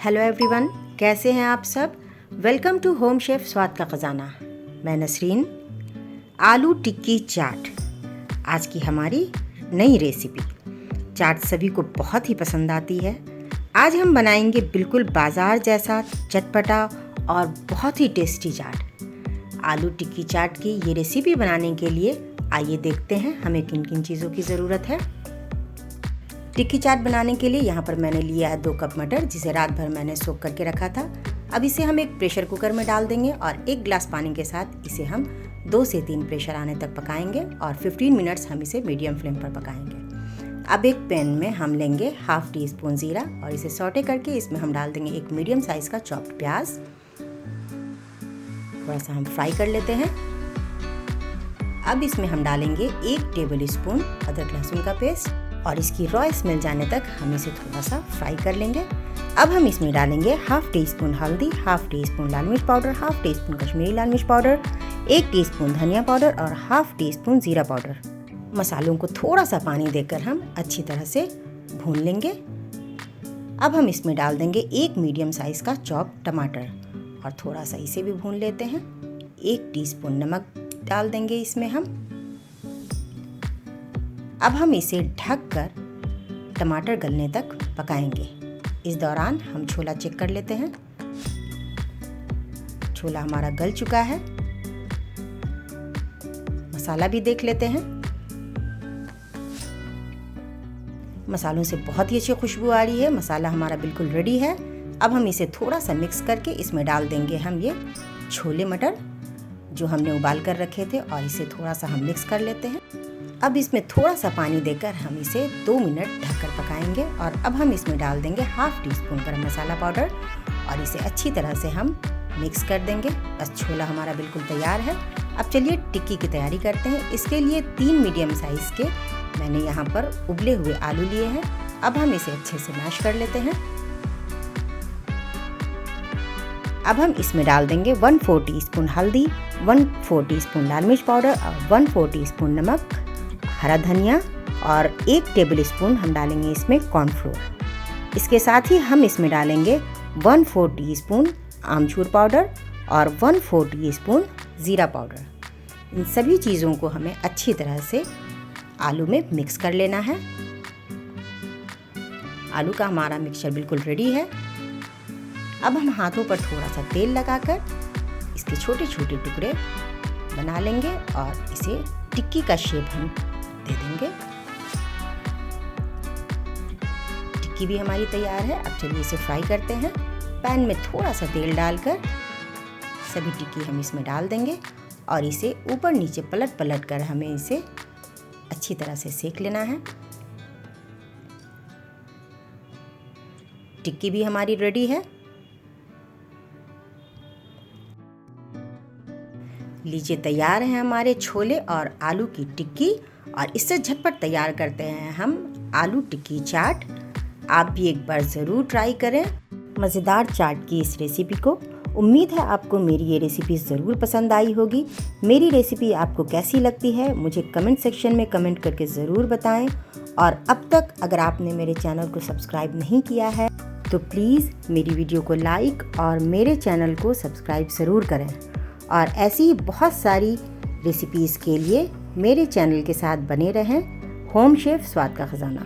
Hello everyone, कैसे हैं आप सब। वेलकम टू होम शेफ स्वाद का ख़जाना। मैं नसरीन। आलू टिक्की चाट आज की हमारी नई रेसिपी। चाट सभी को बहुत ही पसंद आती है। आज हम बनाएंगे बिल्कुल बाज़ार जैसा चटपटा और बहुत ही टेस्टी चाट। आलू टिक्की चाट की ये रेसिपी बनाने के लिए आइए देखते हैं हमें किन किन चीज़ों की ज़रूरत है। टिक्की चाट बनाने के लिए यहाँ पर मैंने लिया है 2 कप मटर, जिसे रात भर मैंने सोख करके रखा था। अब इसे हम एक प्रेशर कुकर में डाल देंगे और 1 गिलास पानी के साथ इसे हम 2 से 3 प्रेशर आने तक पकाएंगे और 15 मिनट्स हम इसे मीडियम फ्लेम पर पकाएंगे। अब एक पैन में हम लेंगे हाफ टी स्पून ज़ीरा और इसे सौटे करके इसमें हम डाल देंगे एक मीडियम साइज़ का चॉप्ड प्याज। थोड़ा सा हम फ्राई कर लेते हैं। अब इसमें हम डालेंगे 1 टेबल स्पून अदरक लहसुन का पेस्ट और इसकी रॉ स्मेल जाने तक हम इसे थोड़ा सा फ्राई कर लेंगे। अब हम इसमें डालेंगे हाफ टी स्पून हल्दी, हाफ टी स्पून लाल मिर्च powder, half teaspoon Kashmiri लाल मिर्च पाउडर, 1 टीस्पून धनिया पाउडर और हाफ टी स्पून जीरा पाउडर। मसालों को थोड़ा सा पानी देकर हम अच्छी तरह से भून लेंगे। अब हम इसमें डाल देंगे 1 मीडियम साइज़ का चॉप टमाटर और थोड़ा सा इसे भी भून लेते हैं। 1 टीस्पून नमक डाल देंगे इसमें हम। अब हम इसे ढककर टमाटर गलने तक पकाएंगे। इस दौरान हम छोला चेक कर लेते हैं। छोला हमारा गल चुका है। मसाला भी देख लेते हैं। मसालों से बहुत ही अच्छी खुशबू आ रही है। मसाला हमारा बिल्कुल रेडी है। अब हम इसे थोड़ा सा मिक्स करके इसमें डाल देंगे हम ये छोले मटर जो हमने उबाल कर रखे थे और इसे थोड़ा सा हम मिक्स कर लेते हैं। अब इसमें थोड़ा सा पानी देकर हम इसे 2 मिनट ढककर पकाएंगे और अब हम इसमें डाल देंगे हाफ टी स्पून गरम मसाला पाउडर और इसे अच्छी तरह से हम मिक्स कर देंगे। बस छोला हमारा बिल्कुल तैयार है। अब चलिए टिक्की की तैयारी करते हैं। इसके लिए 3 मीडियम साइज़ के मैंने यहाँ पर उबले हुए आलू लिए हैं। अब हम इसे अच्छे से मैश कर लेते हैं। अब हम इसमें डाल देंगे 1/4 टीस्पून हल्दी, 1/4 टीस्पून लाल मिर्च पाउडर और 1/4 टीस्पून नमक, हरा धनिया और 1 टेबल स्पून हम डालेंगे इसमें कॉर्नफ्लोर। इसके साथ ही हम इसमें डालेंगे 1/4 टीस्पून आमचूर पाउडर और 1/4 टीस्पून ज़ीरा पाउडर। इन सभी चीज़ों को हमें अच्छी तरह से आलू में मिक्स कर लेना है। आलू का हमारा मिक्सचर बिल्कुल रेडी है। अब हम हाथों पर थोड़ा सा तेल लगाकर इसके छोटे छोटे टुकड़े बना लेंगे और इसे टिक्की का शेप हम दे देंगे। टिक्की भी हमारी तैयार है। अब चलिए इसे फ्राई करते हैं। पैन में थोड़ा सा तेल डालकर सभी टिक्की हम इसमें डाल देंगे और इसे ऊपर नीचे पलट पलट कर हमें इसे अच्छी तरह से सेक लेना है। टिक्की भी हमारी रेडी है। लीजिए, तैयार है हमारे छोले और आलू की टिक्की। और इससे झटपट तैयार करते हैं हम आलू टिक्की चाट। आप भी एक बार ज़रूर ट्राई करें मज़ेदार चाट की इस रेसिपी को। उम्मीद है आपको मेरी ये रेसिपी ज़रूर पसंद आई होगी। मेरी रेसिपी आपको कैसी लगती है मुझे कमेंट सेक्शन में कमेंट करके ज़रूर बताएं। और अब तक अगर आपने मेरे चैनल को सब्सक्राइब नहीं किया है तो प्लीज़ मेरी वीडियो को लाइक और मेरे चैनल को सब्सक्राइब ज़रूर करें। और ऐसी ही बहुत सारी रेसिपीज़ के लिए मेरे चैनल के साथ बने रहें। होम शेफ स्वाद का ख़जाना।